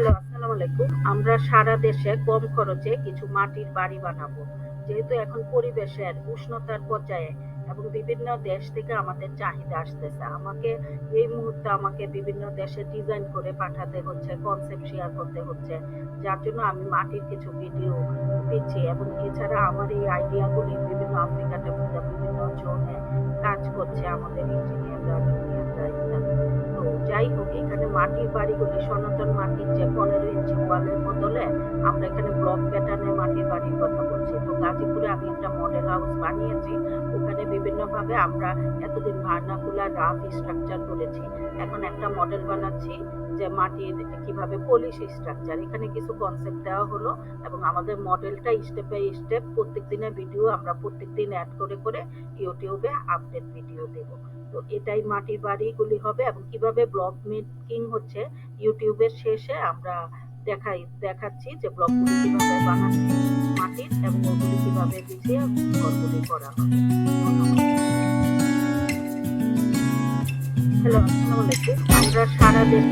Hello, আসসালামু আলাইকুম। আমরা সারা দেশে কম খরচে কিছু মাটির বাড়ি বানাবো। যেহেতু এখন পরিবেশের উষ্ণতার পর্যায়ে এবং বিভিন্ন দেশ থেকে আমাদের চাহিদা আসতেছে। এই মুহূর্তে আমাকে বিভিন্ন দেশে ডিজাইন করে পাঠাতে হচ্ছে, কনসেপ্ট শেয়ার করতে হচ্ছে। যার জন্য আমি মাটির কিছু ভিডিও দিচ্ছি এবং এছাড়া আমার এই আইডিয়াগুলি বিভিন্ন আফ্রিকাতে বিভিন্ন জোনে কাজ করছে আমাদের ইঞ্জিনিয়াররা, জুনিয়ররা ইত্যাদি। তো যাই হোক, এখানে মাটির বাড়িগুলি সনাতন মাটির যে 15 ইঞ্চি ওয়ালের বদলে আমরা এখানে ব্লক প্যাটার্নের মাটির বাড়ির কথা বলছি। তো গাজীপুরে আমি একটা মডেল হাউস বানিয়েছি। ওখানে বিভিন্নভাবে আমরা এতদিন ভার্নাকুলার রাফ স্ট্রাকচার করেছি, এখন একটা মডেল বানাচ্ছি যে মাটির কিভাবে পলিশ স্ট্রাকচার। এখানে কিছু কনসেপ্ট দেওয়া হলো এবং আমাদের মডেলটা স্টেপ বাই স্টেপ প্রত্যেক দিনের ভিডিও আমরা প্রত্যেক দিন অ্যাড করে করে ইউটিউবে আপডেট ভিডিও দেব। তো এটাই মাটির বাড়িগুলি হবে এবং কিভাবে ব্লক মেকিং হচ্ছে ইউটিউবের শেষে আমরা দেখাচ্ছি যে ব্লকগুলি কিভাবে বানাচ্ছি মাটির এবং ওগুলি কিভাবে বিছিয়ে ঘরগুলি করা হবে। হ্যালো, আসসালামু আলাইকুম। আমরা সারা দেশ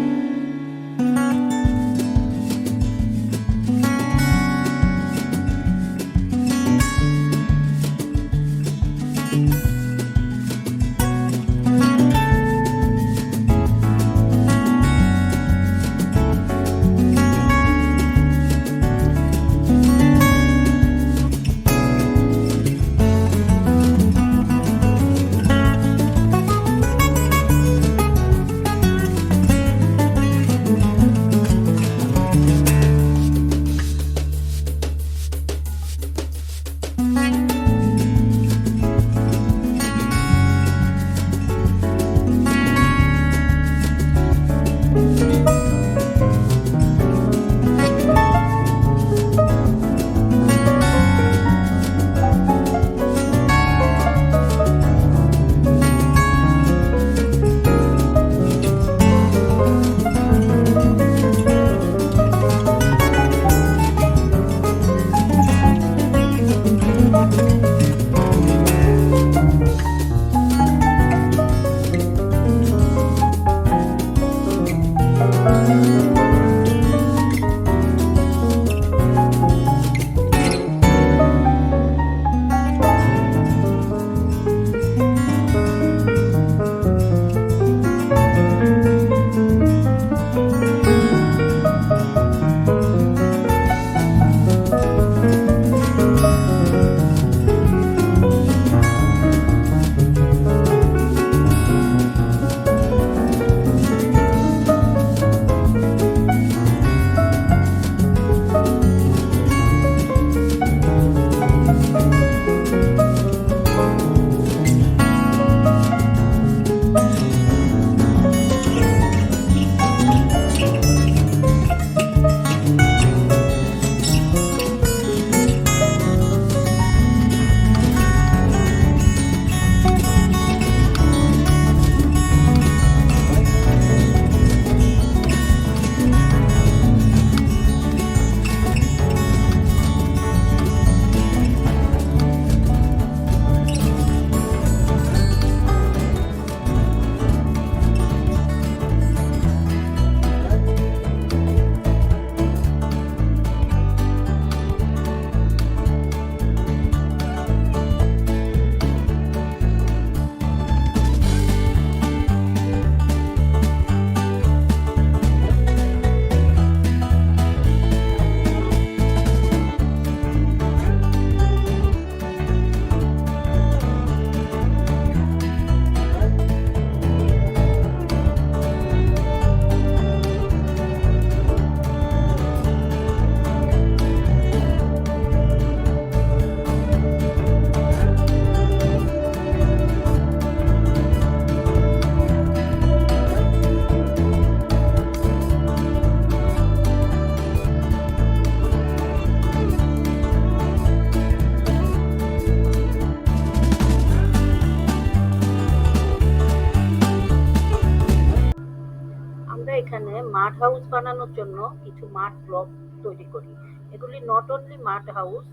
আমরা এখানে মাড হাউস বানানোর জন্য কিছু মাড ব্লক তৈরি করি। এগুলি নট অনলি মাড হাউস,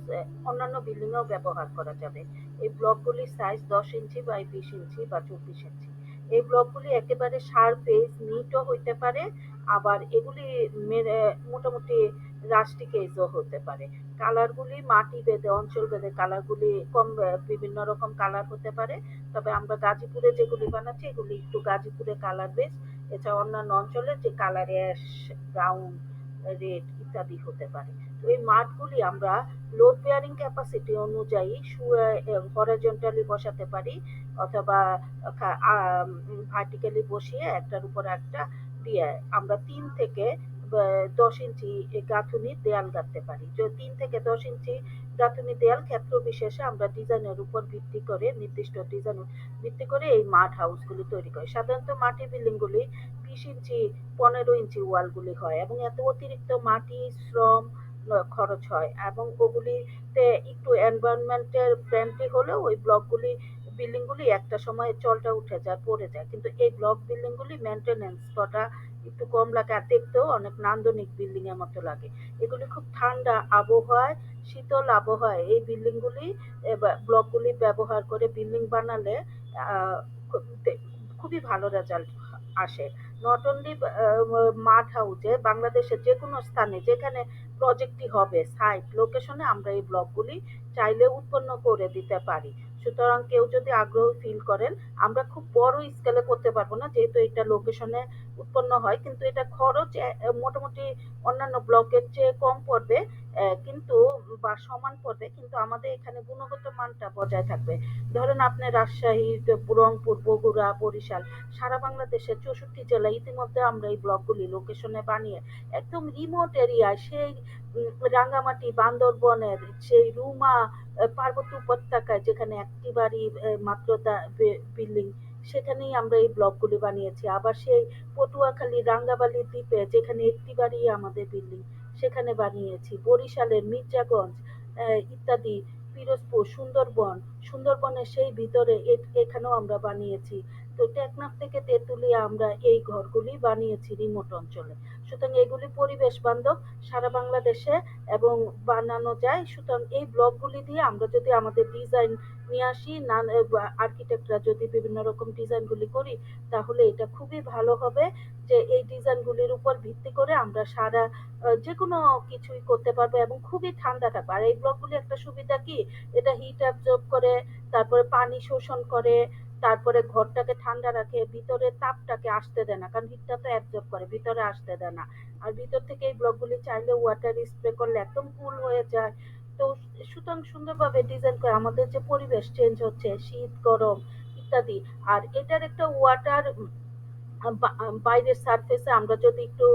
অন্যান্য বিল্ডিংয়েও ব্যবহার করা যাবে। এই ব্লকগুলির সাইজ 10 ইঞ্চি বাই 20 ইঞ্চি বা 24 ইঞ্চি। এই ব্লকগুলি একেবারে সারফেস নিটও হইতে পারে, আবার এগুলি মেরে মোটামুটি রাস্টিক এজও হতে পারে। কালারগুলি মাটি ভেদে, অঞ্চল ভেদে কালারগুলি কম বিভিন্ন রকম কালার হতে পারে। তবে আমরা গাজীপুরে যেগুলি বানাচ্ছি এগুলি একটু গাজীপুরে কালার বেস। এছাড়া অন্যান্য অঞ্চলের যে কালার অ্যাশ, ব্রাউন, রেড ইত্যাদি হতে পারে। তো এই মাঠগুলি আমরা লোড বেয়ারিং ক্যাপাসিটি অনুযায়ী হরাইজন্টালি বসাতে পারি, অথবা ভার্টিক্যালি বসিয়ে একটার উপর একটা দিয়ে আমরা ৩ থেকে ১০ ইঞ্চি গাঁথুনির দেয়াল গাঁথতে পারি। ৩ থেকে ১০ ইঞ্চি গাঁথুনি দেয়াল ক্ষেত্র বিশেষে আমরা ডিজাইনের উপর ভিত্তি করে, নির্দিষ্ট ডিজাইন ভিত্তি করে এই মাঠ হাউসগুলি তৈরি করি। সাধারণত মাটির বিল্ডিংগুলি ২০ ইঞ্চি ১৫ ইঞ্চি ওয়ালগুলি হয় এবং এত অতিরিক্ত মাটি, শ্রম খরচ হয় এবং ওগুলিতে একটু এনভায়রনমেন্টের ফ্রেন্ডলি হলেও ওই ব্লকগুলি বিল্ডিংগুলি একটা সময় চলটা উঠে যায়, পড়ে যায়। কিন্তু এই ব্লক বিল্ডিংগুলি মেনটেন্যান্স করা একটু কম লাগে আর দেখতেও অনেক নান্দনিক বিল্ডিং এর মতো লাগে। এগুলি খুব ঠান্ডা আবহাওয়ায়, শীতল আবহাওয়ায় এই বিল্ডিংগুলি ব্লকগুলি ব্যবহার করে বিল্ডিং বানালে আহ, খুবই ভালো রেজাল্ট আসে। নট অনলি মাঠ হাউসে, বাংলাদেশের যে কোনো স্থানে যেখানে প্রজেক্টটি হবে সাইট লোকেশনে আমরা এই ব্লকগুলি চাইলে উৎপন্ন করে দিতে পারি। সুতরাং কেউ যদি আগ্রহ ফিল করেন, আমরা খুব বড় স্কেলে করতে পারবো না যেহেতু এটা লোকেশনে উৎপন্ন হয়, কিন্তু এটা খরচ মোটামুটি অন্যান্য ব্লকের চেয়ে কম পড়বে, কিন্তু বা সমান পড়বে, কিন্তু আমাদের এখানে গুণগত মানটা বজায় থাকবে। ধরেন আপনি রাজশাহী, রংপুর, বগুড়া, বরিশাল, সারা বাংলাদেশের ৬৪ জেলায় ইতিমধ্যে আমরা এই ব্লকগুলি লোকেশনে বানিয়ে একদম রিমোট এরিয়ায়, সেই রাঙ্গামাটি, বান্দরবনের সেই রুমা পার্বত্য উপত্যকায় যেখানে একটি বাড়ি মাত্র বিল্ডিং, সেখানেই আমরা এই ব্লকগুলি বানিয়েছি। আবার সেই পটুয়াখালী, রাঙ্গাবালি দ্বীপে যেখানে একটি বাড়ি আমাদের বিল্ডিং, সেখানে বানিয়েছি। বরিশালের মির্জাগঞ্জ ইত্যাদি, পিরোজপুর, সুন্দরবন, সুন্দরবনের সেই ভিতরে এখানেও আমরা বানিয়েছি। তো টেকনাফ থেকে তেঁতুলিয়া আমরা এই ঘরগুলি বানিয়েছি রিমোট অঞ্চলে। সুতরাং এগুলি পরিবেশ বান্ধব সারা বাংলাদেশে এবং বানানো যায়। সুতরাং এই ব্লকগুলি দিয়ে আমরা যদি আমাদের ডিজাইন নিয়ে আসি, না আর্কিটেক্টরা যদি বিভিন্ন রকম ডিজাইনগুলি করি, তাহলে এটা খুবই ভালো হবে যে এই ডিজাইনগুলির উপর ভিত্তি করে আমরা সারা যে কোনো কিছুই করতে পারবো এবং খুবই ঠান্ডা থাকবে। আর এই ব্লকগুলি একটা সুবিধা কি, এটা হিট অ্যাবজর্ব করে, তারপরে পানি শোষণ করে, তারপরে ঘরটাকে ঠান্ডা রাখে, ভিতরে তাপটাকে আসতে দেয় না, কারণ হিটটা তো অ্যাবজর্ব করে, ভিতরে আসতে দেয় না। আর ভিতর থেকে এই ব্লকগুলি চাইলে ওয়াটার স্প্রে করলে একদম কুল হয়ে যায়। তো সুতরাং সুন্দরভাবে ডিজাইন করে আমাদের যে পরিবেশ চেঞ্জ হচ্ছে, শীত, গরম ইত্যাদি। আর এটার একটা ওয়াটার বাইরের সারফেসে আমরা যদি একটু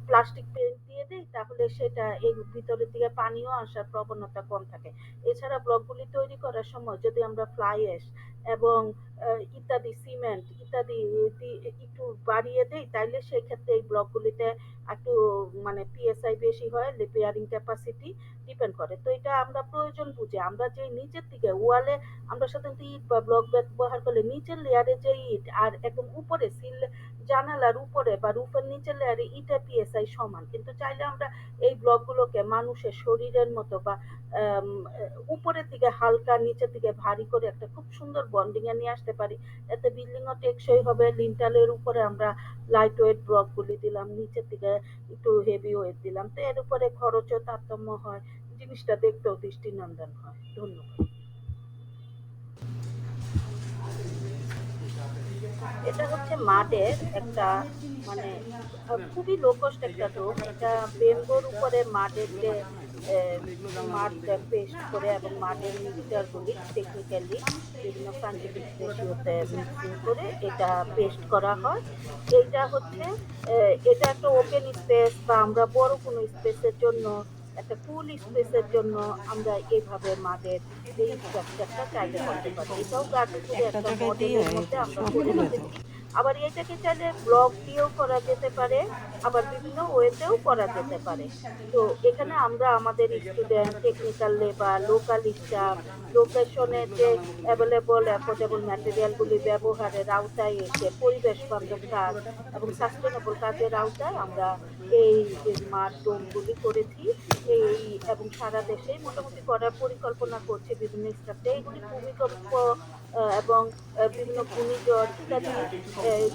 প্লাস্টিক পেইন্ট দিয়ে দিই, তাহলে সেটা এই ভিতরের দিকে পানিও আসার প্রবণতা কম থাকে। এছাড়া ব্লকগুলি তৈরি করার সময় যদি আমরা ফ্লাই অ্যাশ এবং ইত্যাদি সিমেন্ট ইত্যাদি একটু বাড়িয়ে দিই, তাইলে সেক্ষেত্রে এই ব্লকগুলিতে একটু মানে পিএসআই বেশি হয়, বেয়ারিং ক্যাপাসিটি ডিপেন্ড করে। তো এটা আমরা প্রয়োজন বুঝে, আমরা যে নিচের দিকে ওয়ালে আমরা সাধারণত ইট বা ব্লক ব্যবহার করলে নিচের লেয়ারে যে ইট আর একদম উপরে সিল জানালার উপরে বা রুফের নিচের লেয়ারে ইটের পিএসআই সমান, কিন্তু চাইলে আমরা এই ব্লকগুলোকে মানুষের শরীরের মতো বা উপরের দিকে হালকা, নিচের দিকে ভারী করে একটা খুব সুন্দর বন্ডিং এ নিয়ে আসতে পারি। এতে বিল্ডিংও টেকসই হবে। লিন্টালের উপরে আমরা লাইট ওয়েট ব্লকগুলি দিলাম, নিচের দিকে একটু হেভি ওয়েট দিলাম, তো এর উপরে খরচও তারতম্য হয়, জিনিসটা দেখতেও দৃষ্টিনন্দন হয়। ধন্যবাদ। এটা হচ্ছে মাডের একটা মানে খুবই লো কস্ট একটা রুম। এটা বেম্বোর উপরে মাডের যে মাড পেস্ট করে এবং মাডের মিক্সচারগুলি টেকনিক্যালি বিভিন্ন সায়েন্টিফিক রেশিওতে মিক্সিং করে এটা পেস্ট করা হয়। এইটা হচ্ছে এটা একটা ওপেন স্পেস বা আমরা বড় কোনো স্পেসের জন্য, একটা কুল স্পেসের জন্য আমরা এইভাবে মাডের এই স্ট্রাকচারটা চাইলে করতে পারি। এটাও গাজীপুরে একটা একটা জায়গায় দিয়ে মডেলের মধ্যে আমরা সব করে হয়ে রেখেছি। যাবে। আবার এটাকে চাইলে ব্লক দিয়েও করা যেতে পারে, আবার বিভিন্ন ওয়েতেও করা যেতে পারে। তো এখানে আমরা আমাদের student, technical labour, local staff, লোকেশনের যে অ্যাফোর্ডেবল ম্যাটেরিয়ালগুলি ব্যবহারের আওতায় এসে পরিবেশ বান্ধব কাজ এবং সাস্টেনেবল কাজের আওতায় আমরা এই স্মার্ট ডোমগুলি করেছি। এই এবং সারা দেশেই মোটামুটি করার পরিকল্পনা করছি বিভিন্ন স্ট্রাকচার। এগুলি ভূমিকম্প এবং বিভিন্ন ঘূর্ণিঝড় ইত্যাদি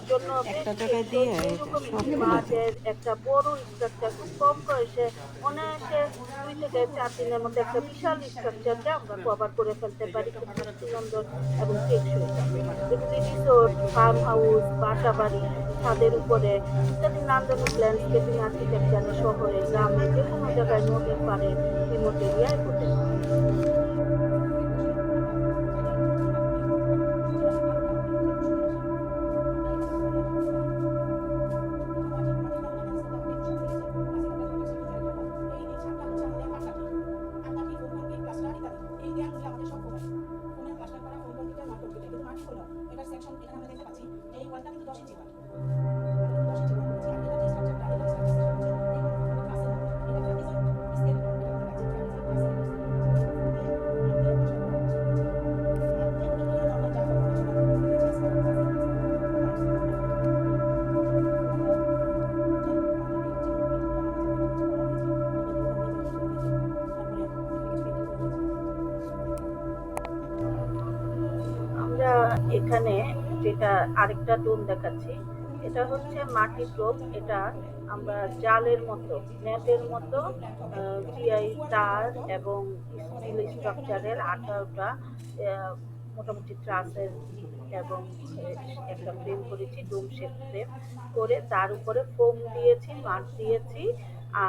জন্য বেশ একটা জায়গায় টেকসই দিয়ে এটা এরকম একটি সবগুলো যায়। মাঠের একটা বড় স্ট্রাকচার খুব কম বয়সে অনায়াসে ২ থেকে ৪ দিনের মধ্যে একটা বিশাল স্ট্রাকচারকে আমরা কভার করে ফেলতে পারি খুব দৃষ্টিনন্দন এবং টেকসইভাবে। এগুলি রিসোর্ট, ফার্ম হাউস, বাসাবাড়ি, ছাদের উপরে ইত্যাদি নান্দনিক ল্যান্ডস্কেপিং আর্কিটেকচারে শহরে, গ্রামে যেকোনো জায়গায় নদীর পাড়ে, রিমোট এরিয়ায় হতে পারে। আমরা এখানে যেটা আরেকটা ডোম দেখাচ্ছি, এটা হচ্ছে মাটির ডোম। এটা আমরা জালের মতো, নেটের মতো জিআই তার এবং স্টিল স্ট্রাকচারের ১৮টা মোটামুটি ট্রাসের এবং একটা ফ্রেম করেছি, ডোম শেপ ফ্রেম করে তার উপরে ফোম দিয়েছি, মাঠ দিয়েছি।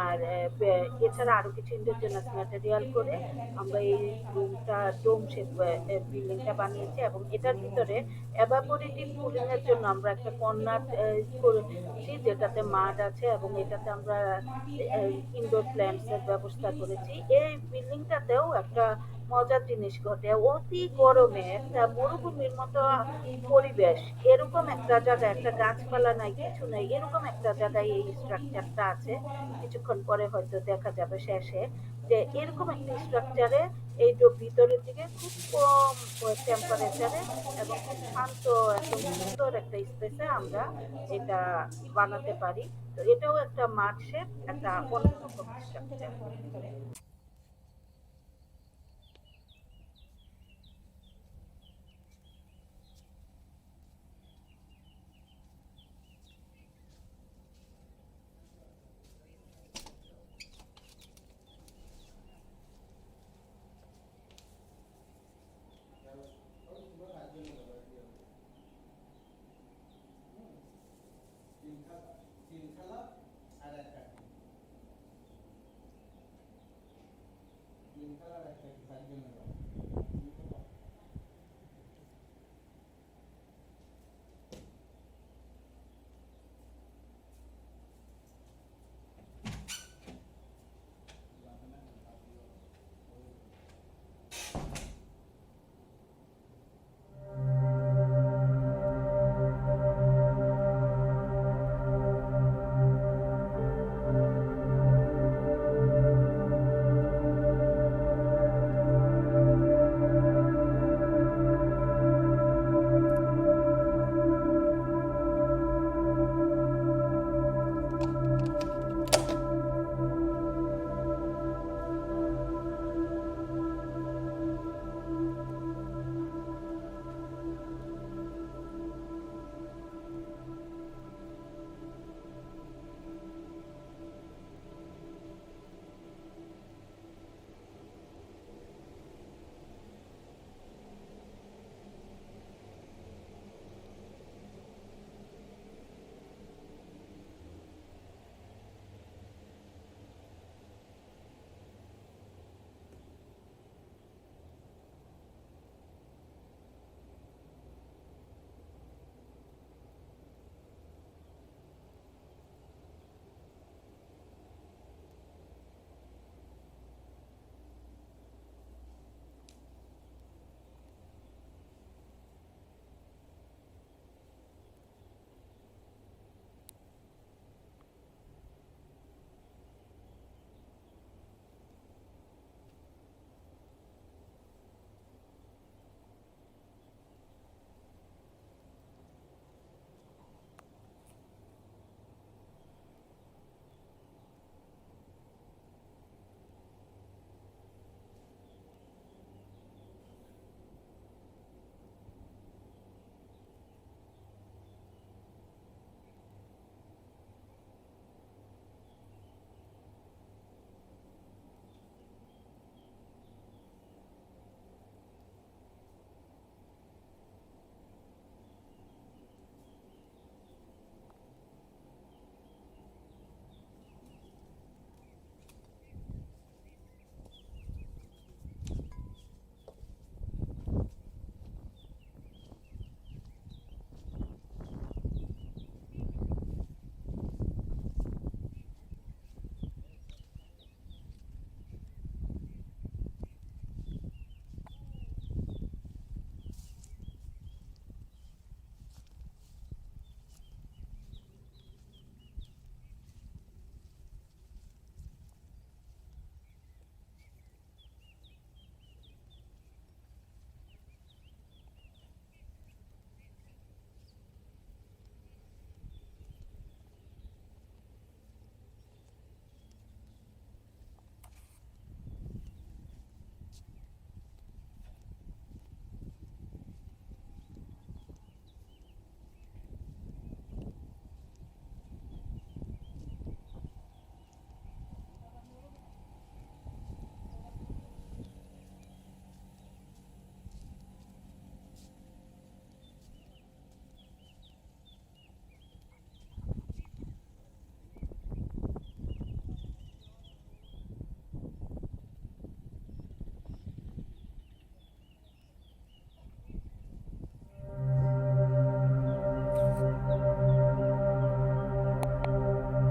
আর এছাড়া আরো কিছু ইন্ডিজিনাস ম্যাটেরিয়াল করে আমরা এই রুমটা ডোম শেপ বিল্ডিংটা বানিয়েছি এবং এটার ভিতরে এভাপোরেটিভ কুলিং এর জন্য আমরা একটা কর্নার করেছি যেটাতে মাড আছে এবং এটাতে আমরা ইনডোর প্ল্যান্টস এর ব্যবস্থা করেছি। এই বিল্ডিংটাতেও একটা মজার জিনিস ঘটে, অতি গরমে একটা মরুভূমির মতো পরিবেশ, এরকম একটা জায়গায় একটা গাছপালা নাই, কিছু নাই, এরকম একটা জায়গায় এই স্ট্রাকচারটা আছে। কিছুক্ষণ পরে হয়তো দেখা যাবে শেষে যে এরকম একটা স্ট্রাকচারে এই যে ভিতরের দিকে খুব কম টেম্পারেচারে এবং খুব শান্ত একদম সুন্দর একটা স্পেসে আমরা এটা বানাতে পারি। তো এটাও একটা মাঠ শেপ, একটা অন্যরকম স্ট্রাকচার।